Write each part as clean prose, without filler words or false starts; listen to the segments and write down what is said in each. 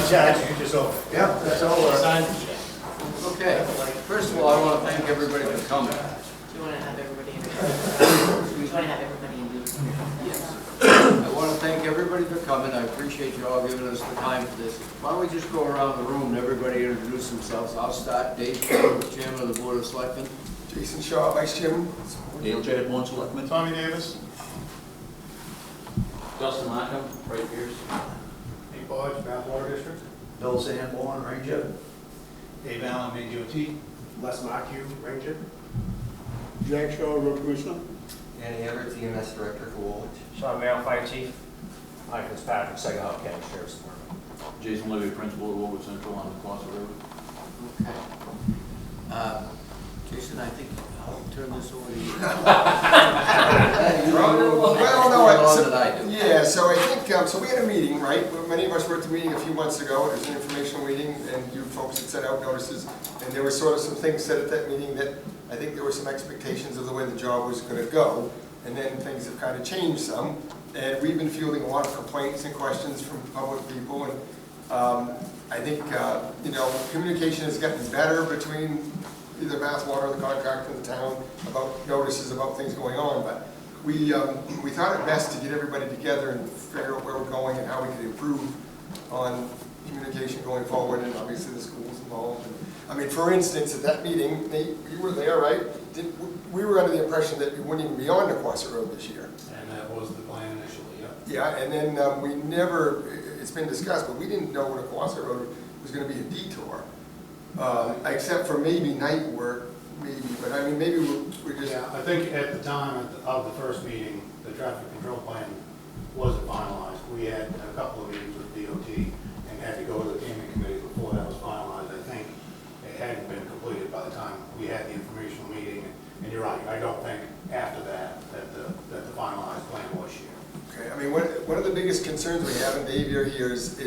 charge you, so. Yeah, that's all. Okay, first of all, I want to thank everybody for coming. Do you want to have everybody in? Do you want to have everybody in? Yes. I want to thank everybody for coming. I appreciate you all giving us the time for this. Why don't we just go around the room and everybody introduce themselves. I'll start. Dave, Chairman of the Board of Selectmen. Jason Shaw, Vice Chairman. Dale J. Bourne Selectman. Tommy Davis. Dustin Markham, Ray Pierce. Hey, Bodge, Bathwater District. Bill Sanborn, Ranger. Dave Allen, Maine DOT. Les Markey, Ranger. Jack Shaw, Road Commissioner. Danny Everett, EMS Director for Woolwich. Sean Merrill, Fire Chief. Mike Fitzpatrick, Second County Sheriff's Department. Jason Levy, Principal at Woolwich Central on Nequasset Rd. Okay. Jason, I think I'll turn this over to you. Well, no, More than I do. yeah, so I think, so we had a meeting, right? Many of us were at the meeting a few months ago. It was an informational meeting, and you folks had sent out notices. And there were sort of some things said at that meeting that I think there were some expectations of the way the job was going to go. And then things have kind of changed some. And we've been fielding a lot of complaints and questions from public people. And I think, you know, communication has gotten better between either Bathwater or the contractor and the town about notices about things going on. But we thought it best to get everybody together and figure out where we're going and how we could improve on communication going forward, and obviously the schools involved. And, I mean, for instance, at that meeting, Nate, you were there, right? We were under the impression that we wouldn't even be on Nequasset Road this year. And that was the plan initially, yeah. Yeah, and then we never, it's been discussed, but we didn't know Nequasset Road was going to be a detour. Except for maybe night work, maybe, but I mean, maybe we're just... Yeah, I think at the time of the first meeting, the traffic control plan wasn't finalized. We had a couple of meetings with DOT and had to go to the payment committee before that was finalized. I think it hadn't been completed by the time we had the informational meeting. And you're right, I don't think after that the finalized plan was shared. Okay, I mean, one of the biggest concerns we have, and Dave, you're here, is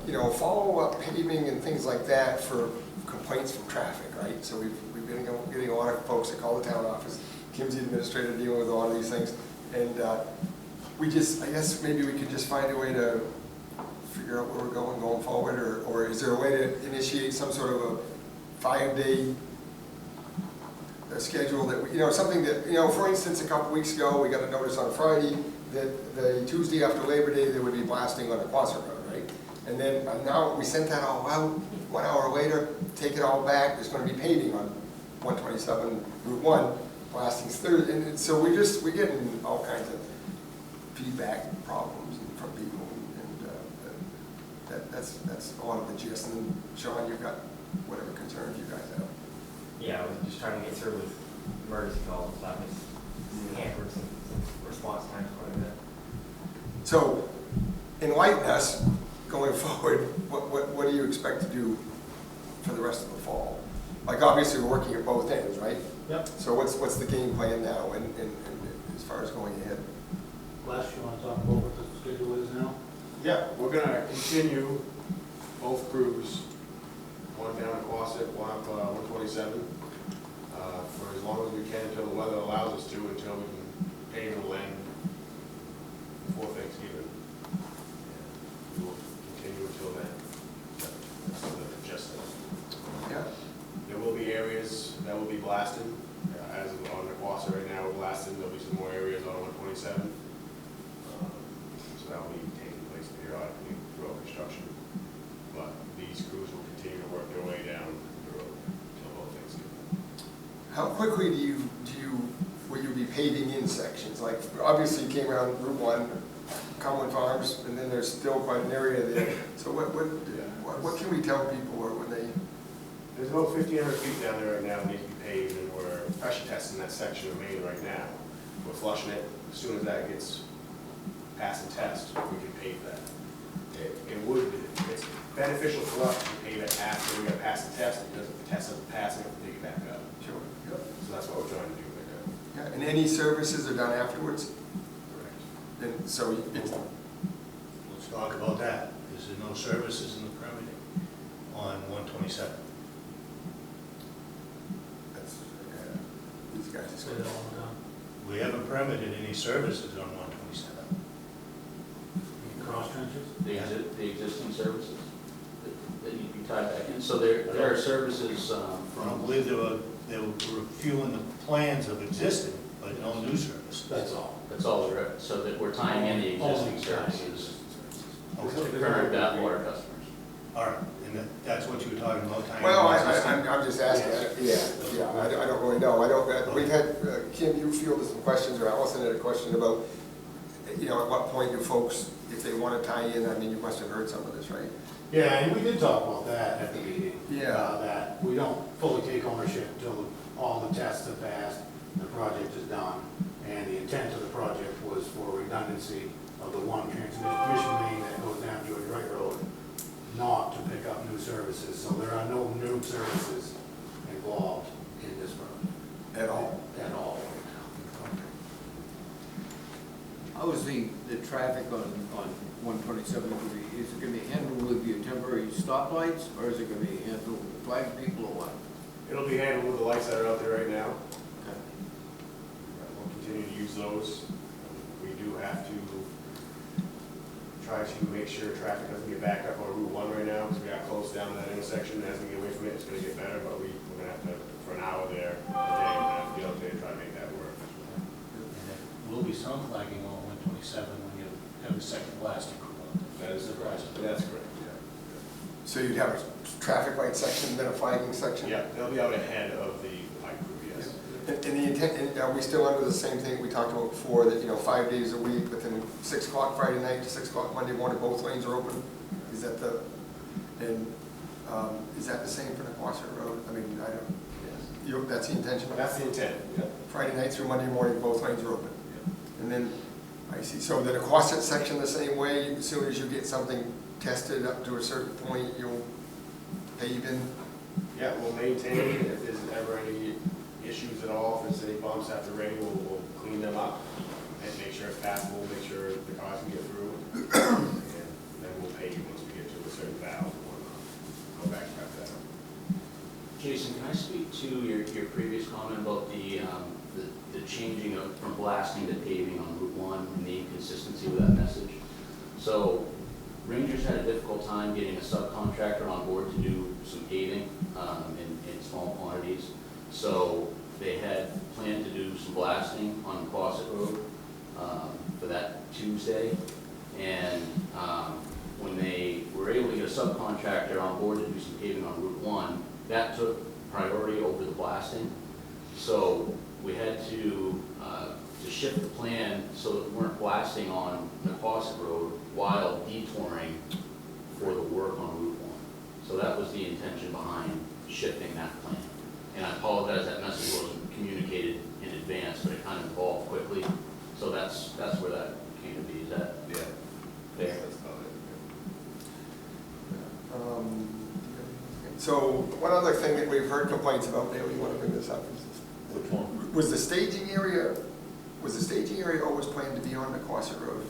you know, follow-up paving and things like that for complaints from traffic, right? So we've been getting a lot of folks that call the town office. Kim's the administrator dealing with a lot of these things. And we just, I guess maybe we could just find a way to figure out where we're going forward, or is there a way to initiate some sort of a 5-day schedule that, you know, something that, you know, for instance, a couple weeks ago, we got a notice on Friday that the Tuesday after Labor Day, there would be blasting on Nequasset Road, right? And then now we sent that all out, 1 hour later, take it all back, there's going to be paving on 127 Route 1, blasting's Thursday, and so we're getting all kinds of feedback problems from people, and that's a lot of the gist. And then, Sean, you've got whatever concerns you guys have. Yeah, I was just trying to get through with emergency calls and stuff. It's hampered some response times quite a bit. So, enlighten us going forward. What do you expect to do for the rest of the fall? Like, obviously, we're working at both ends, right? Yep. So what's the game plan now, and as far as going ahead? Les, you want to talk about what the schedule is now? Yeah, we're gonna continue both crews, one down at Nequasset, one up 127, for as long as we can until the weather allows us to, until we can pave the land before Thanksgiving. And we will continue until then. That's the gist of it. Yeah. There will be areas that will be blasted. As of on Nequasset right now, we're blasting. There'll be some more areas on 127. So that will be taking place periodically throughout construction. But these crews will continue to work their way down the road until about Thanksgiving. How quickly will you be paving in sections? Like, obviously, you came around Route 1, Cumberland Farms, and then there's still quite an area there. So what can we tell people when they? There's about 1,500 feet down there right now that needs to be paved, and we're pressure testing that section of Maine right now. We're flushing it. As soon as that gets passed and test, we can pave that. It's beneficial for us to pave it after we have passed the test, because if the test doesn't pass, we have to dig it back up. Sure. Yep. So that's what we're trying to do right now. Yeah. And any services are done afterwards? Correct. And so it's, Let's talk about that. Is there no services in the permitting on 127? that's, these guys are Say that one more time. We haven't permitted any services on 127. Cross trenches? The existing services. tie back in. So there are services I don't from, believe they were reviewing the plans of existing, but no new service. That's all. that's all there is, so that we're tying in the existing Only services Okay. to current water customers. All right, and that's what you were talking about, tying in Well, existing. I'm just asking, I don't really know, we've had, Kim, you fielded some questions, or Allison had a question about, you know, at what point do folks, if they want to tie in, I mean, you must have heard some of this, right? Yeah, and we did talk about that at the meeting. Yeah. That we don't fully take ownership until all the tests have passed, the project is done. And the intent of the project was for redundancy of the one transmission main that goes down George Wright Road, not to pick up new services. So there are no new services involved in this project. At all? At all. How is the traffic on 127 going to be? Is it going to be handled with your temporary stoplights, or is it going to be handled with flag people, or what? It'll be handled with the lights that are out there right now. Okay. We'll continue to use those. We do have to try to make sure traffic doesn't get backed up on Route 1 right now, because we got close down to that intersection. As we get away from it, it's gonna get better, but we're gonna have to, for an hour there, a day, we're gonna have to get out there and try to make that work. And there will be some flagging on 127 when you have the second blasting crew on. That is the process. That's correct, yeah. So you'd have a traffic light section, then a flagging section? Yeah, they'll be out ahead of the pipe crew, yes. And the intent, and are we still under the same thing we talked about before, that, you know, 5 days a week, but then 6 o'clock Friday night to 6 o'clock Monday morning, both lanes are open? Is that the, and, is that the same for Nequasset Road? I mean, I don't, that's the intention? That's the intent, yeah. Friday night through Monday morning, both lanes are open? And then, I see, so the Nequasset section the same way, as soon as you get something tested up to a certain point, you'll pave in? Yeah, we'll maintain, if there's ever any issues at all, if there's any bumps after rain, we'll clean them up and make sure it's passable, make sure the cars can get through. And then we'll pave once we get to a certain valve and whatnot. Go back and wrap that up. Jason, can I speak to your previous comment about the changing of, from blasting to paving on Route 1 and the inconsistency with that message? So Rangers had a difficult time getting a subcontractor on board to do some paving in small quantities. So they had planned to do some blasting on Nequasset Road for that Tuesday. And when they were able to get a subcontractor on board to do some paving on Route 1, that took priority over the blasting. So we had to shift the plan so that we weren't blasting on Nequasset Road while detouring for the work on Route 1. So that was the intention behind shifting that plan. And I apologize that message wasn't communicated in advance, but it kind of evolved quickly. So that's where that came to be. Is that Yeah. fair? That's about it. So one other thing that we've heard complaints about, Dale, you want to bring this up? Which one? Was the staging area always planned to be on Nequasset Road?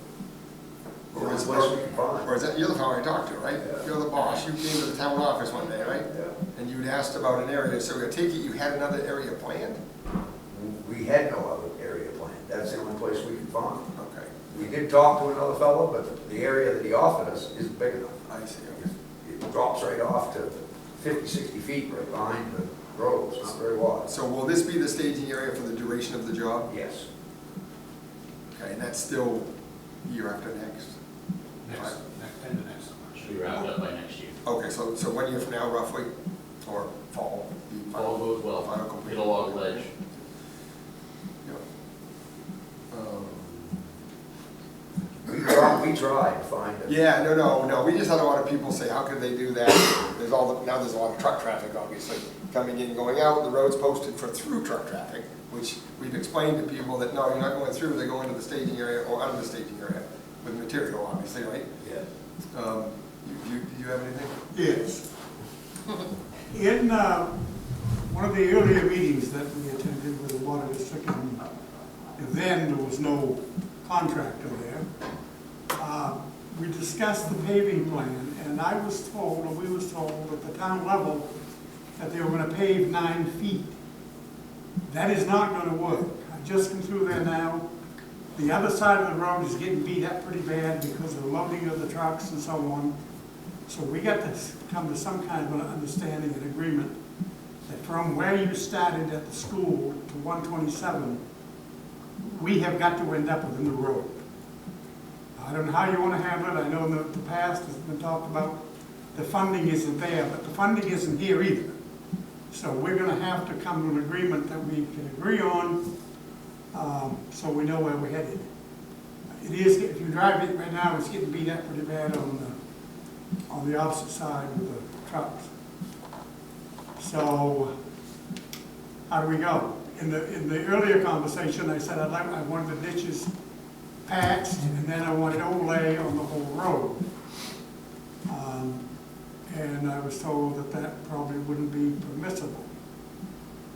Or is that, you're the fellow I talked to, right? Yeah. You're the boss, you came to the town office one day, right? Yeah. And you'd asked about an area, so I take it you had another area planned? We had no other area planned. That's the only place we could find. Okay, We did talk to another fellow, but the area that he offered us isn't big enough. I see, okay. It drops right off to 50, 60 feet right behind the road. It's not very wide. So will this be the staging area for the duration of the job? Yes. Okay, and that's still year after next? Next, end of next summer. Should be wrapped up by next year. Okay, so 1 year from now roughly, or fall? the All final- goes well. final complete? Hit a log ledge. Yep. We tried to find it. Yeah, no, we just had a lot of people say, how could they do that? Now there's a lot of truck traffic, obviously, coming in, going out, the road's posted for through truck traffic, which we've explained to people that, no, you're not going through, they go into the staging area or out of the staging area with material, obviously, right? Yeah. You have anything? Yes. In one of the earlier meetings that we attended with the water district, and then there was no contractor there, we discussed the paving plan, and I was told, or we was told at the town level, that they were going to pave 9 feet. That is not going to work. I just come through there now. The other side of the road is getting beat up pretty bad because of the loading of the trucks and so on. So we got to come to some kind of an understanding and agreement that from where you started at the school to 127, we have got to end up with a new road. I don't know how you want to handle it. I know in the past it's been talked about the funding isn't there, but the funding isn't here either. So we're going to have to come to an agreement that we can agree on, so we know where we're headed. It is, if you drive it right now, it's getting beat up pretty bad on the opposite side with the trucks. So, how do we go? In the earlier conversation, I said I wanted the ditches patched, and then I wanted overlay on the whole road. And I was told that that probably wouldn't be permissible.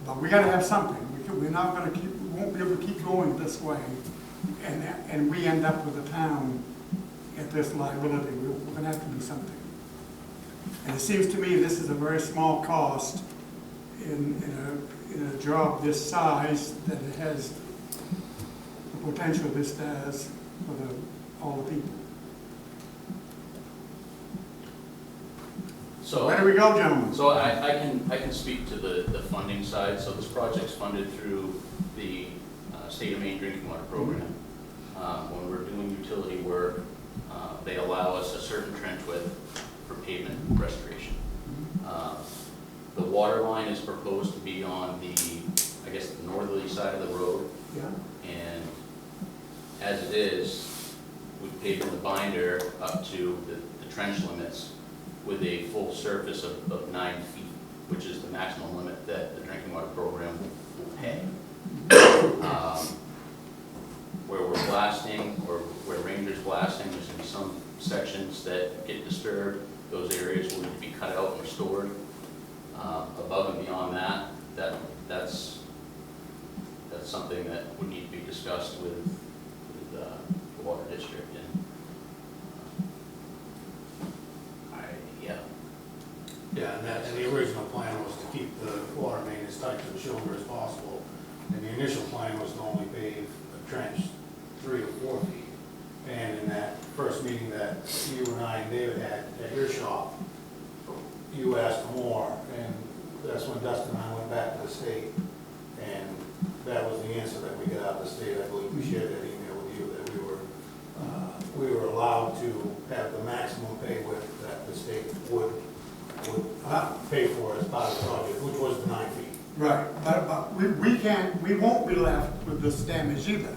But we gotta have something. We're not gonna we won't be able to keep going this way, and we end up with a town at this liability. We're gonna have to do something. And it seems to me this is a very small cost in a job this size, that it has the potential this does for all the people. So Where do we go, gentlemen? So I can speak to the funding side. So this project's funded through the State of Maine Drinking Water Program. When we're doing utility work, they allow us a certain trench width for pavement restoration. The water line is proposed to be on the, I guess, the northerly side of the road. Yeah. And as it is, we've paved the binder up to the trench limits with a full surface of 9 feet, which is the maximum limit that the drinking water program will pay. Where we're blasting, or where Ranger's blasting, there's going to be some sections that get disturbed. Those areas will need to be cut out and restored. Above and beyond that's something that would need to be discussed with the water district. Yeah, and the original plan was to keep the water main as tight to the shoulder as possible. And the initial plan was to only pave a trench 3 to 4 feet. And in that first meeting that you and I and David had at your shop, you asked for more, and that's when Dustin and I went back to the state. And that was the answer that we got out of the state. I believe we shared that email with you, that we were allowed to have the maximum pay width that the state would pay for as part of the project, which was the 9 feet. Right, but we won't be left with this damage either.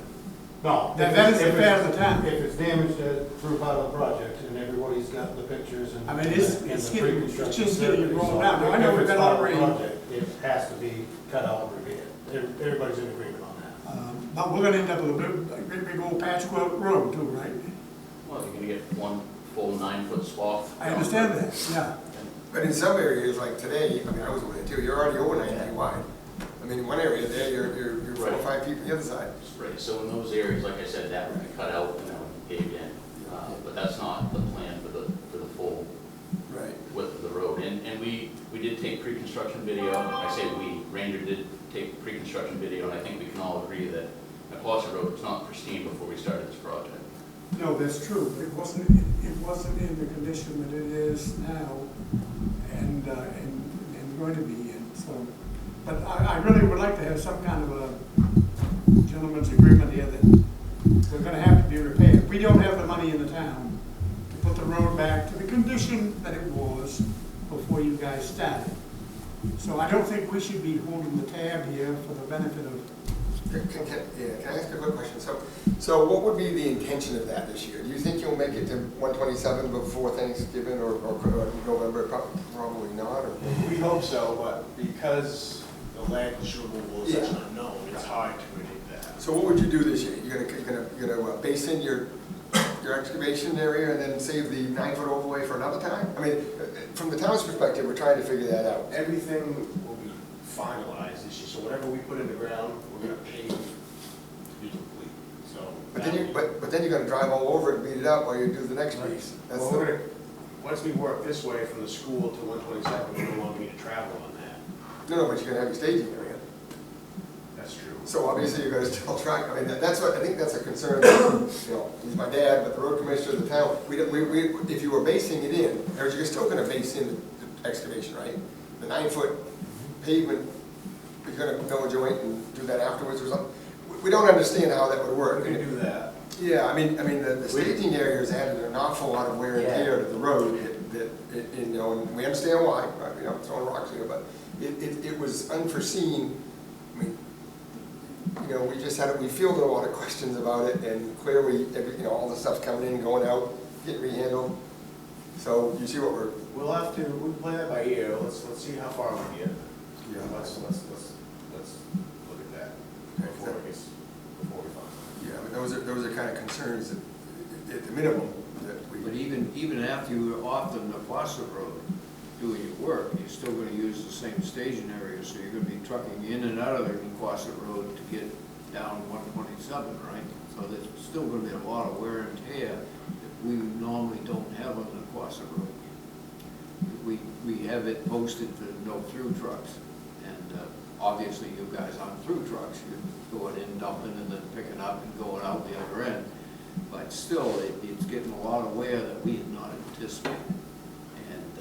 No. That is the fair of the town. If it's damaged through part of the project, and everybody's got the pictures and. I mean, it's and getting, the pre-construction it's just getting survey, rolled so out. Now, I know if we've it's got all part of the rain, project, it has to be cut out and repaired. Everybody's in agreement on that. but we're gonna end up with a big old patchwork road too, right? Well, you're gonna get one full 9-foot swath. I understand that, yeah. But in some areas, like today, I mean, I was with it too, you're already over 9 feet wide. I mean, in one area there, you're 4 or 5 feet from the other side. Right, so in those areas, like I said, that would be cut out and that would be paved in. But that's not the plan for the full Right. width of the road. And we did take pre-construction video. I say we, Ranger did take pre-construction video, and I think we can all agree that Nequasset Road was not pristine before we started this project. No, that's true. It wasn't in the condition that it is now, and going to be in, so. But I really would like to have some kind of a gentleman's agreement here that we're gonna have to be repaired. We don't have the money in the town to put the road back to the condition that it was before you guys started. So I don't think we should be holding the tab here for the benefit of. Can I ask a quick question? So what would be the intention of that this year? Do you think you'll make it to 127 before Thanksgiving or November? Probably not, or? We hope so, but because the land removal is such an unknown, it's hard to predict that. So what would you do this year? You're gonna base in your excavation area and then save the 9-foot overlay for another time? I mean, from the town's perspective, we're trying to figure that out. Everything will be finalized this year, so whatever we put in the ground, we're gonna pave to be complete, so. But then you're gonna drive all over it and beat it up while you do the next piece. That's Well, we're gonna, once we work this way from the school to 127, we no longer need to travel on that. No, but you're gonna have your staging area. That's true. So obviously you're gonna still track, I mean, that's what, I think that's a concern, you know, he's my dad, but the road commissioner of the town, if you were basing it in, or you're still gonna base in the excavation, right? The 9-foot pavement, you're gonna mill a joint and do that afterwards or something? We don't understand how that would work. We can do that. Yeah, I mean, the staging area has added an awful lot of wear and tear to the road you know, and we understand why, right? You know, throwing rocks here, but it was unforeseen. I mean, you know, we fielded a lot of questions about it, and clearly, you know, all the stuff's coming in, going out, getting rehandled. So you see what We'll play that by ear, let's see how far we get. Yeah. Let's look at that before we find. Yeah, but those are kind of concerns that, at the minimum, that we. But even after you're off the Nequasset Road doing your work, you're still gonna use the same staging area, so you're gonna be trucking in and out of the Nequasset Road to get down 127, right? So there's still gonna be a lot of wear and tear that we normally don't have on the Nequasset Road. We have it posted for no through trucks, and obviously you guys aren't through trucks, you're going in, dumping, and then picking up and going out the other end. But still, it's getting a lot of wear that we had not anticipated. And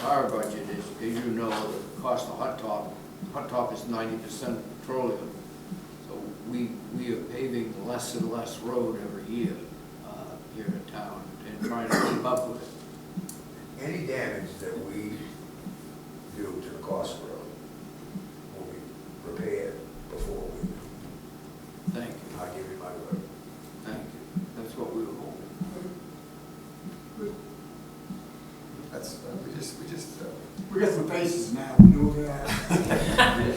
our budget is, as you know, the cost of hot top is 90% petroleum. So we are paving less and less road every year here in town and trying to keep up with it. Any damage that we do to the Nequasset Road will be repaired before we do. Thank you, I'll give you my word. thank you. That's what we were hoping. That's, We got some faces now, we know that.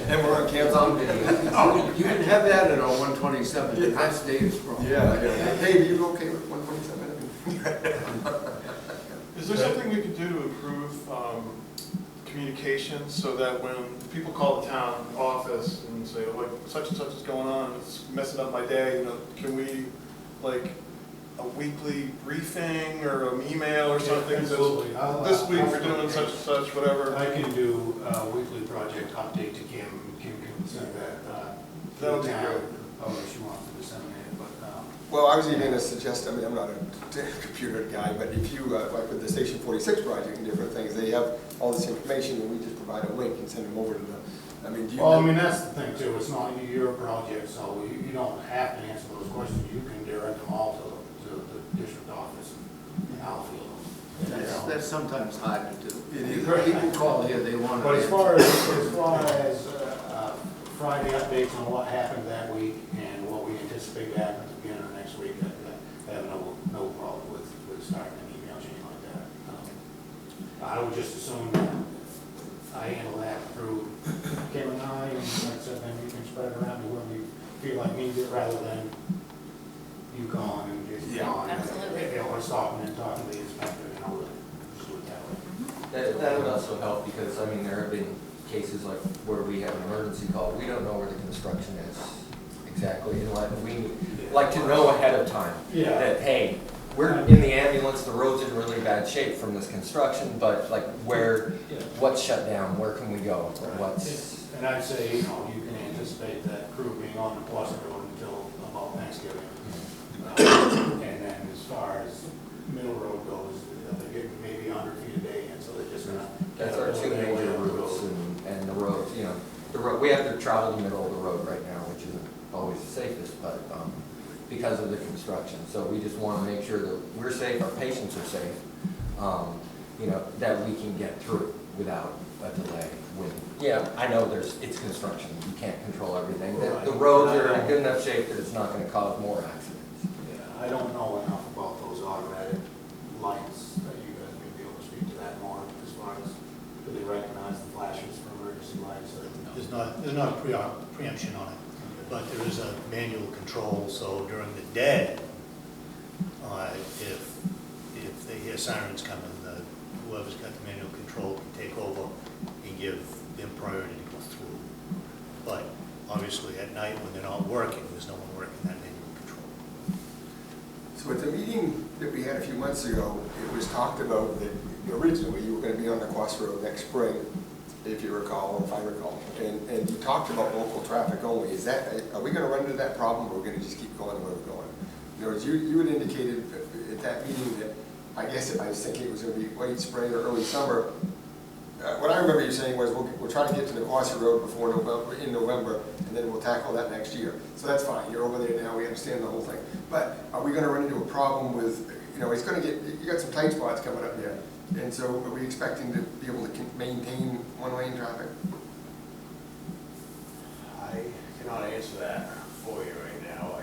and we're on camera. You can have that at our 127, that's Dave's problem. Yeah. Hey, are you okay with 127? Is there something we could do to improve communication so that when people call the town office and say, oh, like, such and such is going on, it's messing up my day, you know, can we, like, a weekly briefing or an email or something? Absolutely. This week we're doing such and such, whatever. I can do a weekly project update to Kim. Kim can send that That would to be town, great. or she wants to disseminate it, but Well, I was even going to suggest, I mean, I'm not a computer guy, but if you, like with the Station 46 project and different things, they have all this information, and we just provide a link and send them over to the, I mean, do you? well, I mean, that's the thing too, it's not your project, so you don't have to answer those questions, you can direct them all to the district office and I'll field them. That's sometimes hard to do. It is. People call here, they want to. But as far as Friday updates on what happened that week and what we anticipate to happen at the beginning of next week, I have no problem with starting an email chain like that. I would just assume that I handle that through Kim and I, and like I said, then you can spread it around to whoever you feel like needs it, rather than you calling and just calling. Absolutely. Or stopping and talking to the inspector, you know, just do it that way. That would also help, because, I mean, there have been cases like where we have an emergency call, we don't know where the construction is exactly, and we like to know ahead of time. Yeah. That, hey, we're in the ambulance, the road's in really bad shape from this construction, but like what's shut down, where can we go, And I'd say, you know, you can anticipate that crew being on the Nequasset Road until about Thanksgiving. And then as far as Middle Road goes, they're getting maybe 100 feet a day, and so they're just gonna. That's our two major routes, and the road, you know, the road, we have to travel the middle of the road right now, which isn't always the safest, but because of the construction. So we just want to make sure that we're safe, our patients are safe, you know, that we can get through without a delay. Yeah, I know it's construction, you can't control everything. The roads are in good enough shape that it's not going to cause more accidents. Yeah, I don't know enough about those automatic lights that you guys may be able to speak to that more, as far as, do they recognize the flashes for emergency lights? There's not a preemption on it, but there is a manual control, so during the day, if they hear sirens coming, whoever's got the manual control can take over and give them priority to go through. But obviously at night when they're not working, there's no one working that manual control. So at the meeting that we had a few months ago, it was talked about that originally you were going to be on the Nequasset Road next spring, if you recall, if I recall. And you talked about local traffic only. Are we gonna run into that problem, or we're gonna just keep going where we're going? In other words, you had indicated at that meeting that, I guess I was thinking it was gonna be late spring or early summer. What I remember you saying was, we'll try to get to Nequasset Road before November, in November, and then we'll tackle that next year. So that's fine, you're over there now, we understand the whole thing. But are we gonna run into a problem with, it's gonna get, you got some tight spots coming up there. And so are we expecting to be able to maintain one-lane traffic? I cannot answer that for you right now.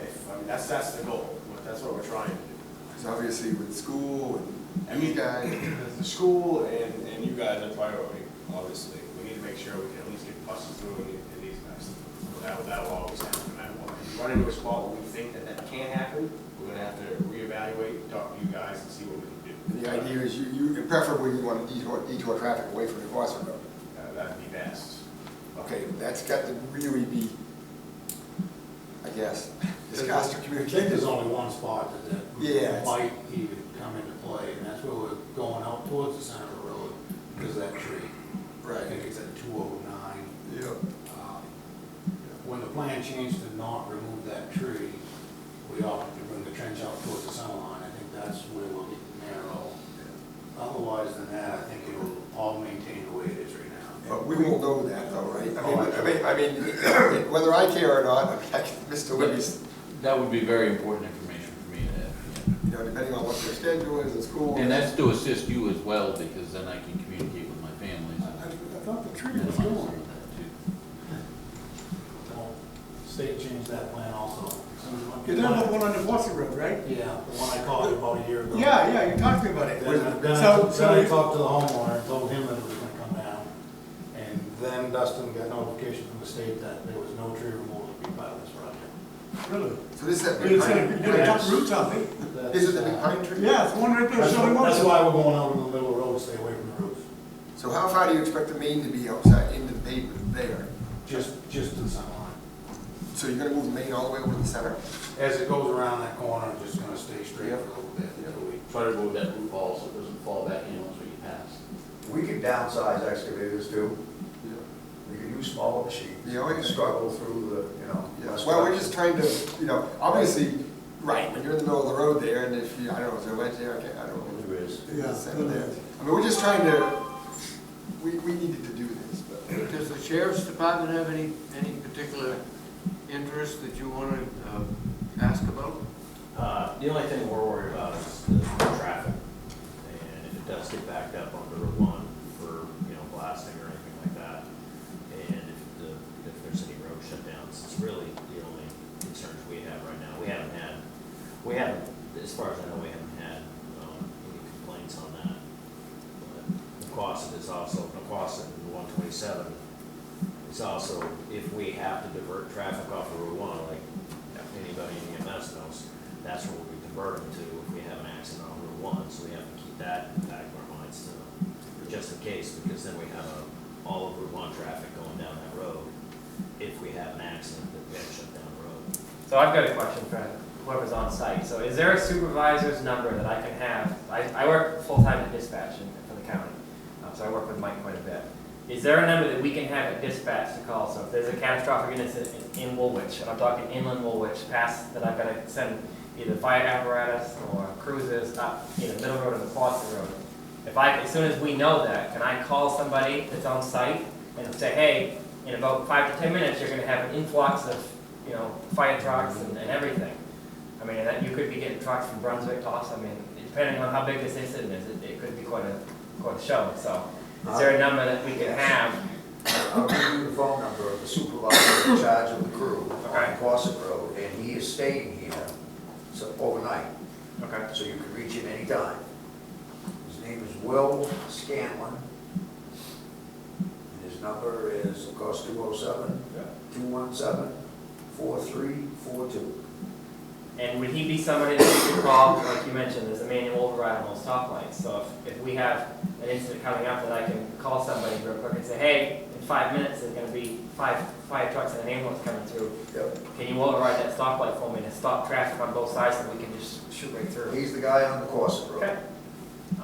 That's the goal, that's what we're trying to do. Because obviously with school and you guys. The school and you guys are priority, obviously. We need to make sure we can at least get buses through and these guys. That will always happen no matter what. If you run into a spot where we think that can't happen, we're gonna have to reevaluate, talk to you guys and see what we can do. And the idea is preferably you want to detour traffic away from the Nequasset Road. That'd be best. Okay, that's got to really be, I guess, discussed or I think communicated. there's only one spot that Yeah. might even come into play, and that's where we're going out towards the center of the road, because of that tree. I think it's at 209. Yeah. When the plan changed to not remove that tree, we opted to bring the trench out towards the center line. I think that's where we'll get narrow. Otherwise than that, I think it'll all maintain the way it is right now. But we won't know that though, right? I mean, whether I care or not, Mr. Libby's, That would be very important information for me to have. depending on what their schedule is in school. And that's to assist you as well, because then I can communicate with my families. I thought the tree and was minimize gone. some of that, too. Well, state changed that plan also. You're talking about the one on the Nequasset Road, right? Yeah, the one I called you about a year ago. Yeah, you talked to me about it. Then I talked to the homeowner, told him that it was gonna come down, and then Dustin got notification from the state that there was no tree removal to be part of this project. Really? So this is that But big it's pine, gonna cut roots on me. is it the big pine tree? Yeah, it's one right there, That's showing that's one. why we're going out in the middle of the road, to stay away from the roots, So how far do you expect the main to be outside, into the pavement there? just to the center line. So you're gonna move the main all the way over to the center? As it goes around that corner, I'm just gonna stay straight for a little bit until we. Try to remove that root ball so it doesn't fall back in once we pass. We can downsize excavators too. We can use smaller machines. Yeah, we can. Struggle through the, Yeah, well, we're just trying to, obviously, right, when you're in the middle of the road there, and if you, I don't know, is there a ledge there? I don't know. There is. Yeah. Center there. I mean, we're just trying to, we needed to do this, but. Does the sheriff's department have any particular interest that you want to ask about? The only thing we're worried about is the traffic. And if it does get backed up on Route 1 for, blasting or anything like that, and if there's any road shutdowns, it's really the only concerns we have right now. We haven't, as far as I know, we haven't had any complaints on that. But Nequasset is also, Nequasset and 127, it's also, if we have to divert traffic off of Route 1, like anybody in EMS knows, that's where we'll be diverting to if we have an accident on Route 1, so we have to keep that in the back of our minds too, just in case, because then we have all of Route 1 traffic going down that road. If we have an accident, then we have to shut down the road. So I've got a question for whoever's on site. So is there a supervisor's number that I can have? I work full-time in dispatch for the county, so I work with Mike quite a bit. Is there a number that we can have at dispatch to call? So if there's a catastrophic incident in Woolwich, and I'm talking inland Woolwich, past that I've got to send either fire apparatus or cruisers up either Middle Road or the Nequasset Road. As soon as we know that, can I call somebody that's on site and say, hey, in about 5 to 10 minutes, you're going to have an influx of, fire trucks and everything. I mean, that you could be getting trucks from Brunswick to us. I mean, depending on how big this incident is, it could be quite a show. So, is there a number that we can have? I'll give you the phone number of the supervisor in charge of the crew Okay. on Nequasset Road, and he is staying here overnight, Okay. so you can reach him anytime. His name is Will Scanlon. And his number is, of course, 207-217-4342. And would he be somebody that we could call, like you mentioned, there's a manual override on those stoplights. So if we have an incident coming up, that I can call somebody real quick and say, hey, in 5 minutes, there's going to be 5 fire trucks and an ambulance coming through. Yep. Can you override that stoplight for me to stop traffic on both sides so we can just shoot right through? He's the guy on Nequasset Road. Okay.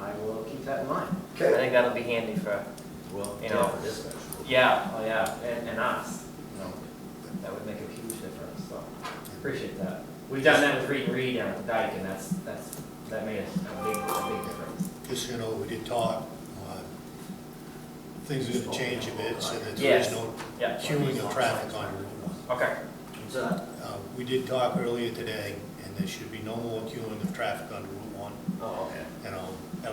I will keep that in mind. I Okay. think that'll be handy for Well, You yeah, know. for dispatch. Yeah, oh yeah, and us, you know, that would make a huge difference, so, appreciate that. We've done that with Reed and Reed down at the dike, and that made a big difference. Just, you know, we did talk, things are gonna change a bit so that there is Yes. no Yeah, queuing of traffic on Route 1. okay, So, We did talk earlier today, and there should be no more queuing of traffic on Route 1. oh, okay. You know, now,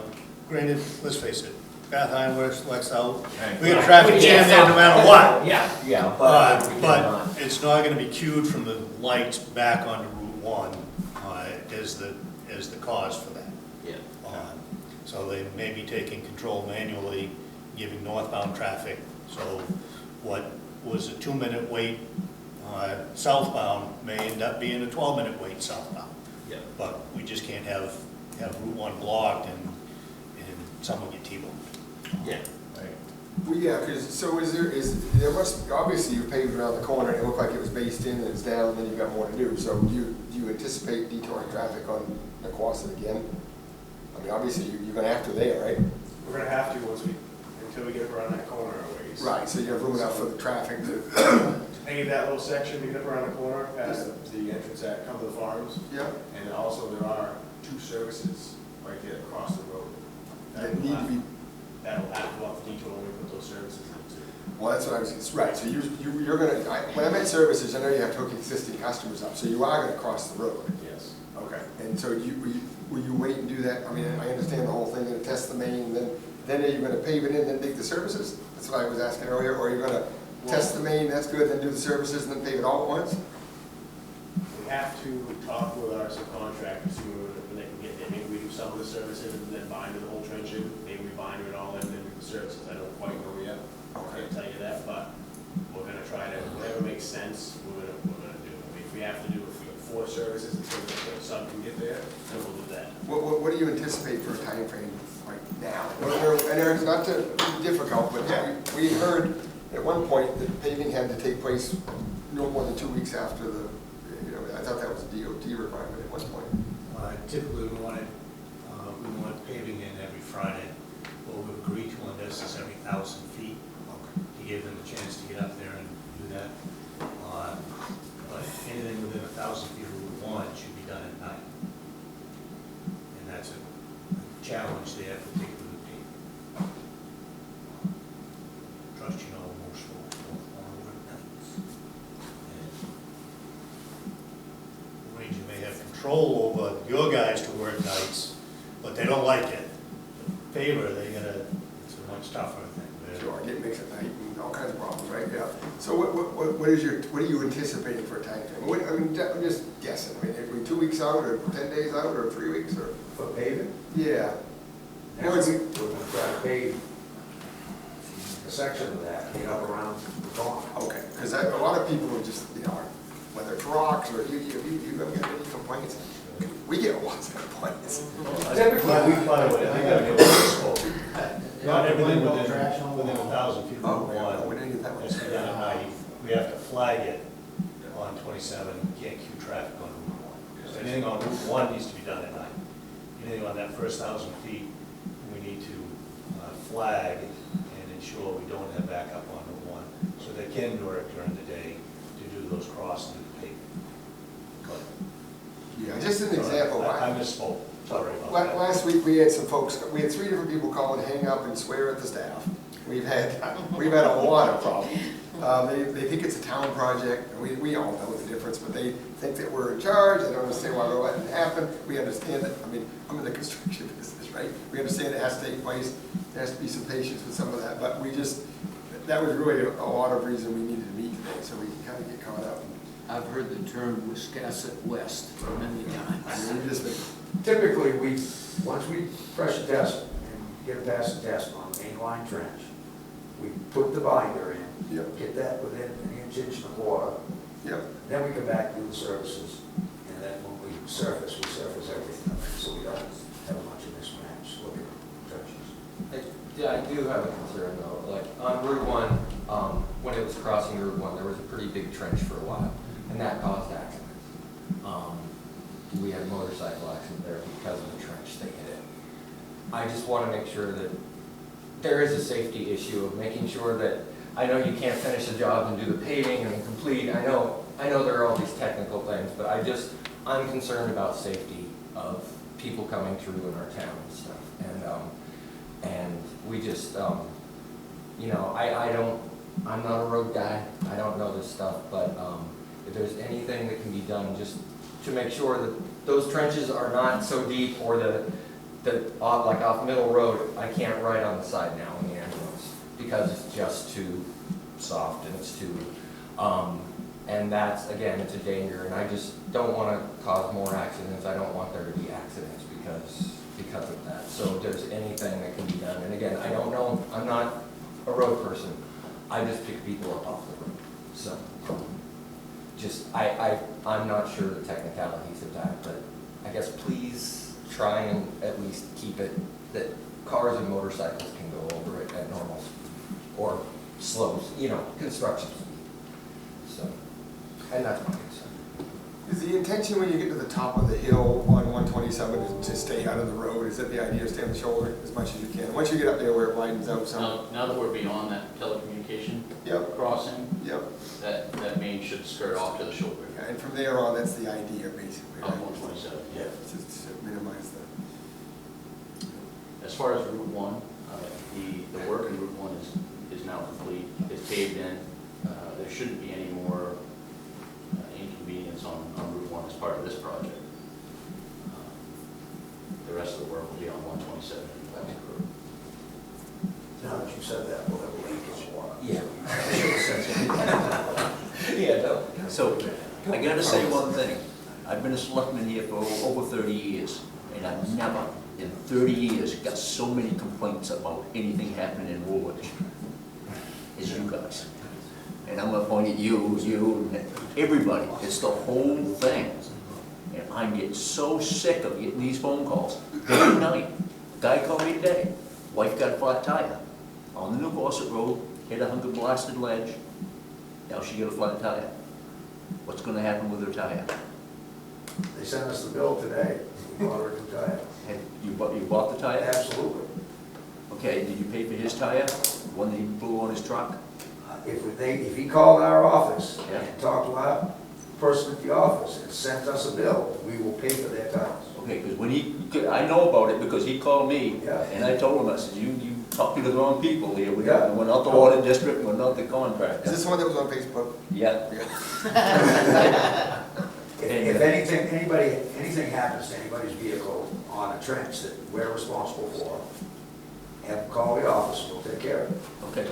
granted, let's face it, Bath High works, Lex out, Right. we got a traffic jam there no matter what. yeah, Yeah, but. we But cannot- it's not gonna be queued from the lights back onto Route 1 as the cause for that. Yeah. So they may be taking control manually, giving northbound traffic. So what was a 2-minute wait southbound may end up being a 12-minute wait southbound. Yeah. But we just can't have Route 1 blocked and someone get T-boned. Yeah, right. Well, yeah, because, so there must, obviously you paved around the corner, and it looked like it was based in, and it's down, and then you've got more to do. So do you anticipate detouring traffic on Nequasset again? I mean, obviously, you're gonna have to there, right? We're gonna have to until we get around that corner a ways. Right, so you have room enough for the traffic to, Pave that little section, we get up around the corner, past the entrance at Cumberland Farms. yeah, And also there are 2 services right there across the road. that need to be, That'll have to go off the detour when we put those services into. well, that's what I was, it's right, so you're gonna, when I meant services, I know you have to hook existing customers up, so you are gonna cross the road. Yes. Okay, and so will you wait and do that? I mean, I understand the whole thing, gonna test the main, then are you gonna pave it in, then dig the services? That's what I was asking earlier, or are you gonna test the main, that's good, then do the services, and then pave it all at once? We have to talk with our subcontractors, see when they can get there. Maybe we do some of the services and then bind the whole trench in. Maybe we bind it all in and then do the services. I don't quite know yet. I can't tell you that, but we're gonna try to, whatever makes sense, we're gonna do. I mean, if we have to do 4 services until the sub can get there, then we'll do that. What do you anticipate for a time frame right now? And it's not to be difficult, but we heard at one point that paving had to take place no more than 2 weeks after the, I thought that was a DOT requirement at one point. Typically, we want paving in every Friday. What we've agreed to on this is every 1,000 feet. To give them a chance to get up there and do that. But anything within 1,000 feet of Route 1 should be done at night. And that's a challenge there, particularly with paving. Trust you know, most will work nights. And the Ranger may have control over your guys to work nights, but they don't like it. Favor, it's a much tougher thing. Sure, get mixed at night and all kinds of problems, right? Yeah. So what are you anticipating for a time frame? I mean, I'm just guessing. I mean, are we 2 weeks out, or 10 days out, or 3 weeks, or? For paving, Yeah. next week, we're gonna try to pave a section of that, get up around the corner. Okay, because a lot of people are just, whether it's rocks or you don't get any complaints. We get lots of complaints. Typically, we By the way, I gotta get this not everything within 1,000 feet of Route 1. We didn't get that Has much. to be done at night. We have to flag it on 27, we can't queue traffic on Route 1. So anything on Route 1 needs to be done at night. Anything on that first 1,000 feet, we need to flag and ensure we don't have backup on Route 1, so they can work during the day to do those crossings and paving. But Yeah, just an example. I misspoke, sorry about that. Last week, we had some folks, we had 3 different people call and hang up and swear at the staff. We've had a lot of problems. They think it's a town project, and we all know the difference, but they think that we're in charge, they don't understand why we're letting it happen. We understand that, I mean, I'm in the construction business, right? We understand it has to take place, there has to be some patience with some of that, but that was really a lot of reason we needed to meet today, so we can kind of get caught up. I've heard the term Wiscasset West many times. And we just been, Typically, once we pressure test and get past the test on main line trench, we put the binder in, Yep. get that within an inch and a quarter, yep. then we come back and do the services, and then when we surface everything, so we don't have a bunch of mismatch looking trenches. I do have a concern though, like on Route 1, when it was crossing Route 1, there was a pretty big trench for a while, and that caused accidents. We had a motorcycle accident there because of the trench, they hit it. I just want to make sure that there is a safety issue of making sure that, I know you can't finish the job and do the paving and complete, I know there are all these technical things, but I'm concerned about safety of people coming through in our town and stuff. And we just, you know, I'm not a road guy, I don't know this stuff, but if there's anything that can be done just to make sure that those trenches are not so deep, or like off Middle Road, I can't ride on the side now in the ambulance because it's just too soft and it's too, and that's, again, it's a danger, and I just don't want to cause more accidents. I don't want there to be accidents because of that. So if there's anything that can be done, and again, I don't know, I'm not a road person, I just pick people up off the road. So, I'm not sure the technicalities of that, but I guess please try and at least keep it that cars and motorcycles can go over it at normal speed, or slow, you know, construction speed. So, and that's my concern. Is the intention when you get to the top of the hill on 127 to stay out of the road? Is that the idea, stay on the shoulder as much as you can? Once you get up there where it widens out some. Now that we're beyond that telecommunication crossing, that main should skirt off to the shoulder. And from there on, that's the idea, basically. On 127, yeah. Just to minimize the. As far as Route 1, the work in Route 1 is now complete. It's paved in. There shouldn't be any more inconvenience on Route 1 as part of this project. The rest of the work will be on 127 and Atlantic Road. Now that you said that, we'll have a leak in the water. Yeah. So, I gotta say one thing. I've been a selectman here for over 30 years, and I've never, in 30 years, got so many complaints about anything happening in Woolwich as you guys. And I'm gonna point at you, and everybody. It's the whole thing. And I'm getting so sick of getting these phone calls day and night. Guy called me today. Wife got a flat tire on the Nequasset Road, hit a hunger blasted ledge. Now she got a flat tire. What's gonna happen with her tire? They sent us the bill today, we bought her a new tire. And you bought the tire? Absolutely. Okay, did you pay for his tire, the one that he blew on his truck? If he called our office Yeah. and talked to our person at the office and sent us a bill, we will pay for their tires. Okay, because I know about it because he called me, Yeah. and I told him, I said, you talking to the wrong people here. Yeah. We're not the water district, we're not the contractor. Is this the one that was on Facebook? Yeah. If anything happens to anybody's vehicle on a trench that we're responsible for, have them call the office, we'll take care of it. Okay.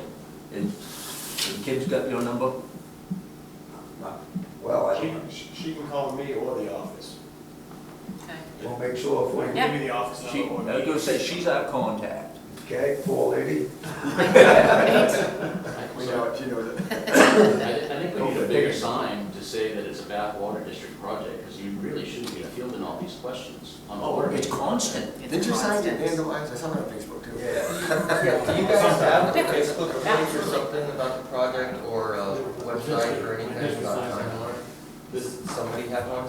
And the kid's got your number? Well, She can call me or the office. we'll make sure if we, Give me the office I was gonna say, she's our contact. okay, poor lady. We know it, she knows it. I think we need a bigger sign to say that it's a bad water district project, because you really shouldn't be fielding all these questions on Oh, water. it's constant. Did your sign get vandalized? I saw it on Facebook too. Yeah. Yeah, do you guys have a Facebook page or something about the project, or a website or anything about timeline? Does somebody have one?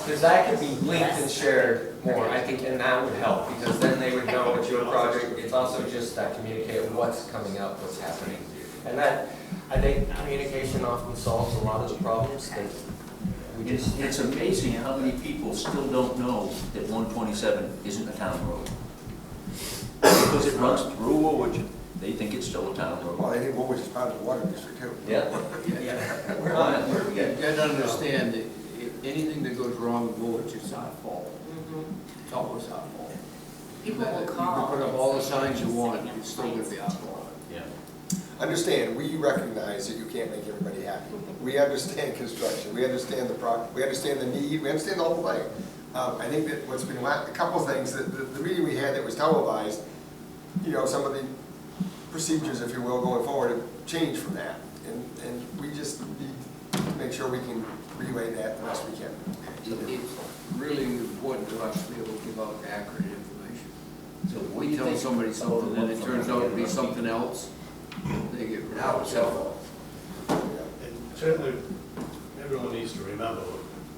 Because that could be linked and shared more, I think, and that would help, because then they would know it's your project. It's also just that communicate what's coming up, what's happening. And that, I think communication often solves a lot of the problems that we just. It's amazing how many people still don't know that 127 isn't a town road. Because it runs through Woolwich, they think it's still a town road. Well, I think Woolwich is part of the water district too. Yeah. We're on it. You gotta understand that anything that goes wrong with Woolwich, it's our fault. It's always our fault. People will You call. can put up all the signs you want, it's still gonna be our fault. Yeah. Understand, we recognize that you can't make everybody happy. We understand construction, we understand we understand the need, we understand the whole thing. I think that what's been, a couple of things, the meeting we had that was televised, you know, some of the procedures, if you will, going forward have changed from that. And we just need to make sure we can relay that the best we can. It's really important to us to be able to give out accurate information. So what do We you tell think? somebody something, and it turns out to be something else, they get really Now it's upset. And certainly, everyone needs to remember,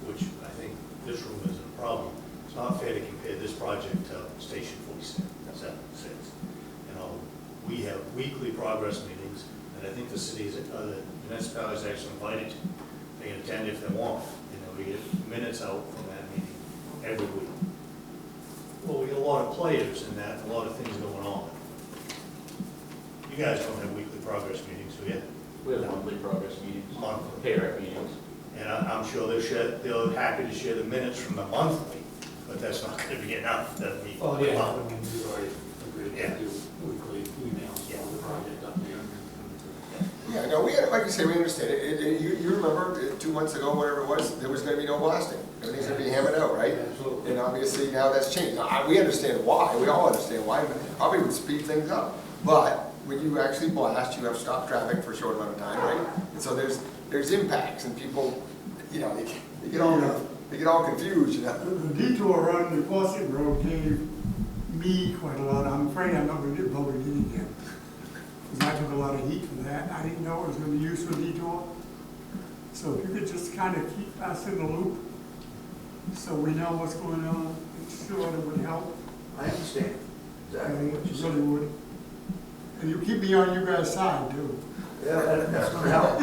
which I think this room isn't a problem, It's not fair to compare this project to Station 46. You know, we have weekly progress meetings, and I think the cities, the municipalities are actually invited to. They can attend if they want. You know, we get minutes out from that meeting every week. Well, we get a lot of players in that, a lot of things going on. You guys don't have weekly progress meetings, do you? We have monthly progress meetings, Monthly. pay rec meetings. And I'm sure they're happy to share the minutes from the monthly, but that's not gonna be enough to meet. Oh, yeah, I mean, we've already agreed Yeah. to do weekly emails on the project update. Yeah, no, we had, like you say, we understand it. You remember 2 months ago, whatever it was, there was gonna be no blasting. Everything's gonna be hammered out, right? Absolutely. And obviously now that's changed. Now, we understand why, we all understand why, but probably would speed things up. But when you actually blast, you have stopped traffic for a short amount of time, right? And so there's impacts and people, you know, they get all confused, you know? The detour around the Nequasset Road gave me quite a lot. I'm afraid I'm not gonna get voted in again. Because I took a lot of heat for that. I didn't know it was gonna be used for detour. So if you could just kind of keep us in the loop, so we know what's going on, it's sure it would help. I understand exactly what It you really said. would. And you keep me on you guys' side too. Yeah, that's gonna help.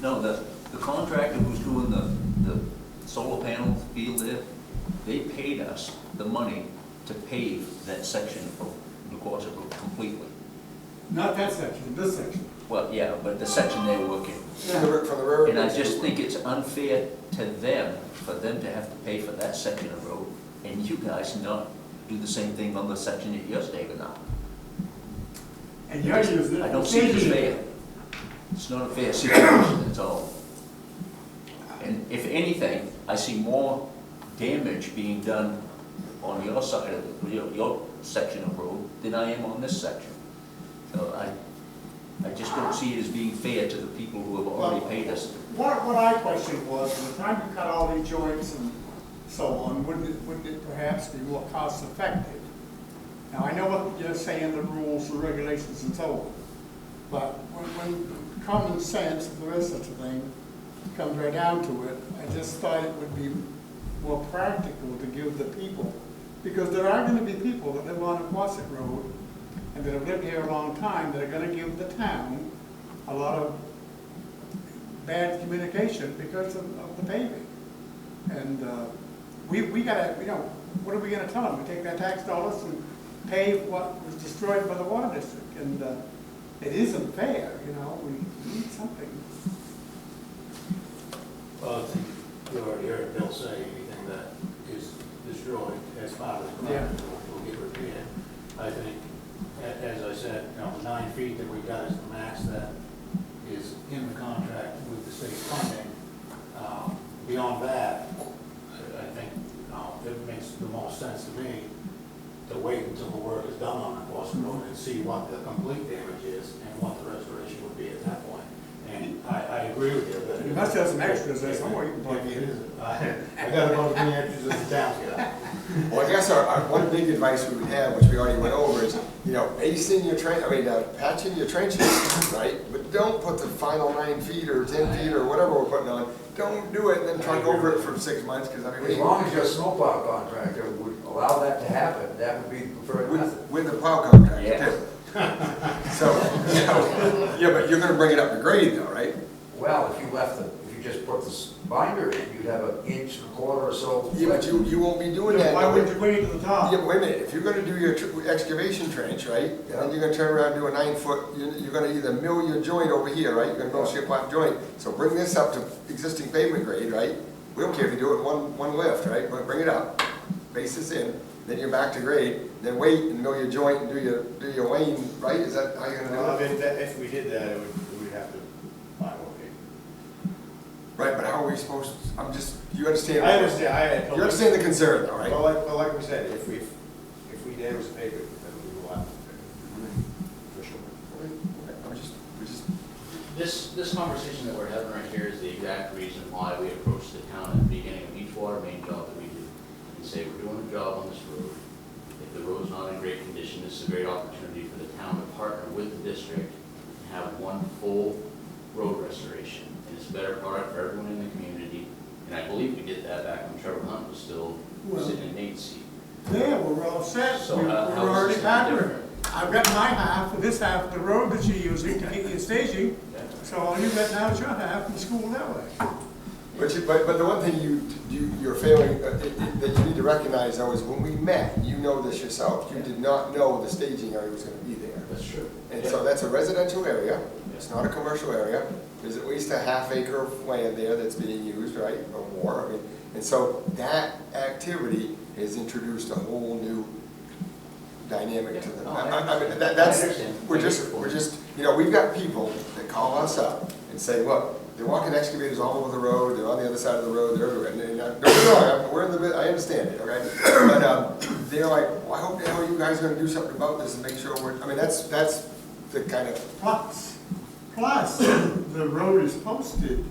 No, the contractor who's doing the solar panel field there, they paid us the money to pave that section of Nequasset Road completely. Not that section, this section. Well, yeah, but the section they're working. From the railroad. And I just think it's unfair to them, for them to have to pay for that section of road, and you guys not do the same thing on the section that you're saving up. And you're using it. I don't see it as fair. It's not a fair situation at all. And if anything, I see more damage being done on your side of, your section of road than I am on this section. So I just don't see it as being fair to the people who have already paid us. What I questioned was, by the time you cut all these joints and so on, wouldn't it perhaps be more cost effective? Now, I know what you're saying, the rules, the regulations and so on, but when common sense, if there is such a thing, comes right down to it, I just thought it would be more practical to give the people, because there are gonna be people that live on Nequasset Road and that have lived here a long time that are gonna give the town a lot of bad communication because of the paving. And we gotta, you know, what are we gonna tell them? We take their tax dollars and pave what was destroyed by the water district, and it isn't fair, you know, we need something. Well, I think you already heard Bill say anything that is destroyed as part of the Yeah. project will get repaired. I think, as I said, you know, the 9 feet that we got is the max that is in the contract with the state funding. Beyond that, I think it makes the most sense to me to wait until the work is done on Nequasset Road and see what the complete damage is and what the restoration would be at that point. And I agree with you that. You must have some extras there somewhere you can plug in. I got about as many extras as the town's got. Well, I guess our one big advice we would have, which we already went over, is, you know, acing your patching your trenches, right? But don't put the final 9 feet or 10 feet or whatever we're putting on. Don't do it and then truck over it for 6 months, because I mean. As long as your snowplow contractor would allow that to happen, that would be the preferred method. With the plow contractor Yeah. too. So, you know, yeah, but you're gonna bring it up to grade though, right? Well, if you just put the binder in, you'd have an inch and a quarter or so. Yeah, but you won't be doing that. Why wouldn't you bring it to the top? Yeah, but wait a minute, if you're gonna do your excavation trench, right, and then you're gonna turn around and do a 9 foot, you're gonna either mill your joint over here, right, you're gonna mill shiplap joint, so bring this up to existing pavement grade, right? We don't care if you do it one lift, right, but bring it up, base this in, then you're back to grade, then wait and mill your joint and do your wane, right, is that how you're gonna do it? If we did that, we'd have to buy more paper. Right, but how are we supposed, you understand? I understand, You understand the concern though, right? Well, like we said, if we damage the paper, then we will have to pay. For sure. This conversation that we're having right here is the exact reason why we approach the town at the beginning of each water main job that we do. And say, we're doing a job on this road. If the road's not in great condition, this is a great opportunity for the town to partner with the district and have one full road restoration. And it's a better product for everyone in the community. And I believe we did that back when Trevor Hunt was still Well- sitting in Nate's seat. There, we're all set, So we're how is already this gonna be partnering. I've got my half for this half of the road that you're using to get your staging, so all you got now is your half from school that way. But the one thing you're failing, that you need to recognize though is when we met, you know this yourself, you did not know the staging area was gonna be there. That's true. And so that's a residential area, it's not a commercial area, there's at least a half-acre of land there that's being used, right, or more, I mean, and so that activity has introduced a whole new dynamic to the, No, I mean, I that's, understand. we're just, you know, we've got people that call us up and say, look, they're walking excavators all over the road, they're on the other side of the road, they're everywhere, and don't get me wrong, we're in the, I understand it, okay? But, they're like, well, I hope the hell you guys are gonna do something about this and make sure we're, I mean, that's the kind of, Plus, the road is posted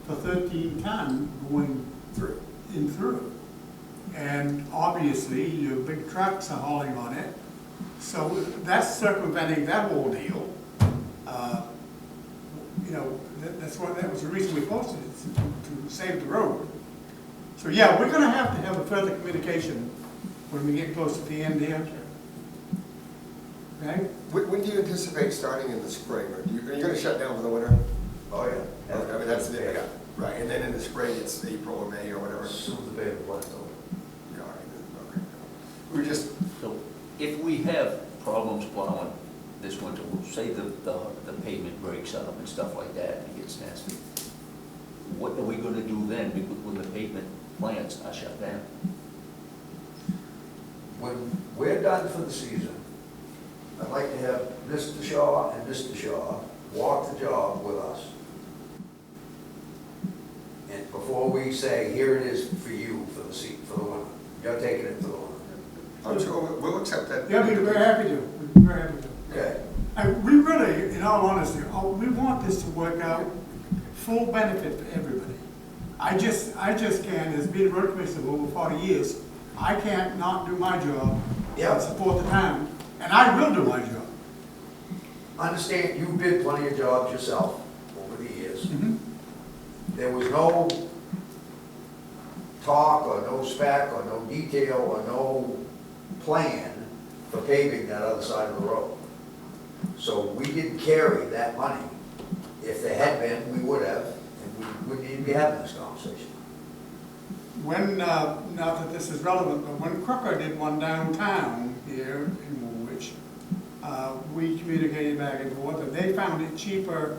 for 13 ton going through. in through. And obviously, your big trucks are hauling on it, so that's circumventing that whole deal. You know, that was the reason we posted it, to save the road. So yeah, we're gonna have to have a further communication when we get close to the end here. Okay? When do you anticipate starting in the spring, or are you gonna shut down for the winter? Oh, yeah. I mean, that's the, yeah, right, and then in the spring, it's April or May or whatever. Soon as the baby left over. Yeah, all right, okay. We just, So if we have problems plowing this winter, we'll say the pavement breaks up and stuff like that, and it gets nasty. What are we gonna do then when the pavement plants are shut down? When we're done for the season, I'd like to have Mr. Shaw and Mr. Shaw walk the job with us. And before we say, here it is for you for the winter, you're taking it for the winter. I'm sure we'll accept that. Yeah, we're very happy to, we're very happy to. Okay. And we really, in all honesty, we want this to work out full benefit for everybody. I just can't, as being a road commissioner for over 40 years, I can't not do my job and support the town, and I will do my job. Understand, you've bid plenty of jobs yourself over the years. Mhm. There was no talk or no spec or no detail or no plan for paving that other side of the road. So we didn't carry that money. If there had been, we would have, and we wouldn't even be having this conversation. When, not that this is relevant, but when Crooker did one downtown here in Woolwich, we communicated back and forth, and they found it cheaper,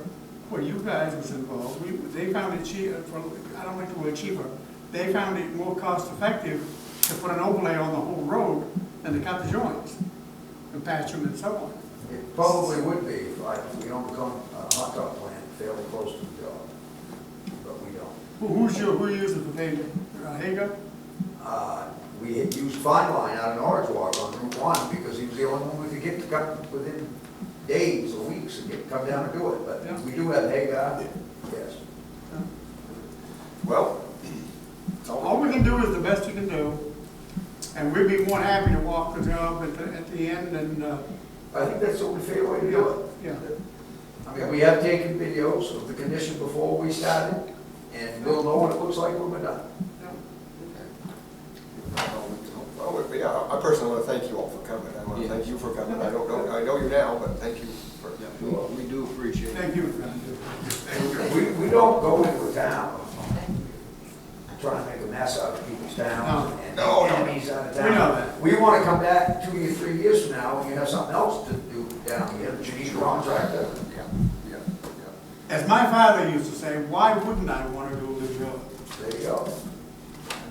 well, you guys was involved, they found it cheaper, I don't like the word cheaper, they found it more cost effective to put an overlay on the whole road than to cut the joints, and patch them and so on. It probably would be if we don't become a hot dog plant fairly close to the job, but we don't. Who uses the pavement? Hager? We had used Fine Line out in Orange Walk on Route 1 because he was the only one we could get to cut within days or weeks and come down and do it, but Yeah. we do have Hagar, yes. well, All we can do is the best we can do, and we'd be more than happy to walk the job at the end and, I think that's the only fair way to do it. yeah. I mean, we have taken videos of the condition before we started, and we'll know what it looks like when we're done. well, yeah, I personally want to thank you all for coming. I want to thank you for coming. I don't know, I know you now, but thank you for. Well, we do appreciate it. Thank you. We don't go into a town trying to make a mess out of people's towns and No. enemies out of town. We know that. We want to come back 2 or 3 years from now and you have something else to do down here, that you need a contractor. Yeah. As my father used to say, why wouldn't I want to do the job? There you go.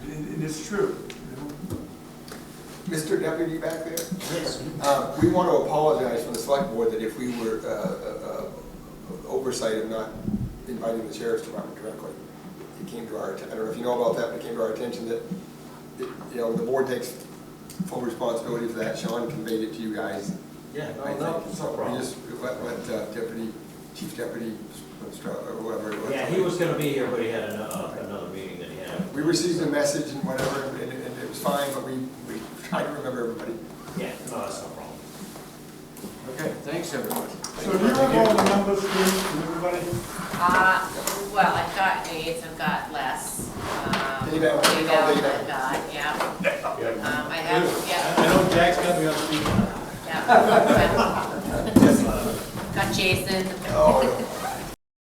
And it's true. You know? Mr. Deputy back there? We want to apologize from the select board that if we were oversight of not inviting the sheriff's department directly. It came to our, I don't know if you know about that, but it came to our attention that, you know, the board takes full responsibility for that. Sean conveyed it to you guys. Yeah, I no think. So problem. we just let Chief Deputy, or whoever it was. Yeah, he was gonna be here, but he had another meeting that he had. We received a message and whatever, and it was fine, but we tried to remember everybody. Yeah, no, that's no problem. Okay, thanks, everybody. So do you have all the numbers from everybody? Well, I've got 8, I've got less. Email. Maybe Call I'll Dave. let God, yeah. I have, yeah, I know Jack's got me on speaker. yeah. Got Jason. Oh,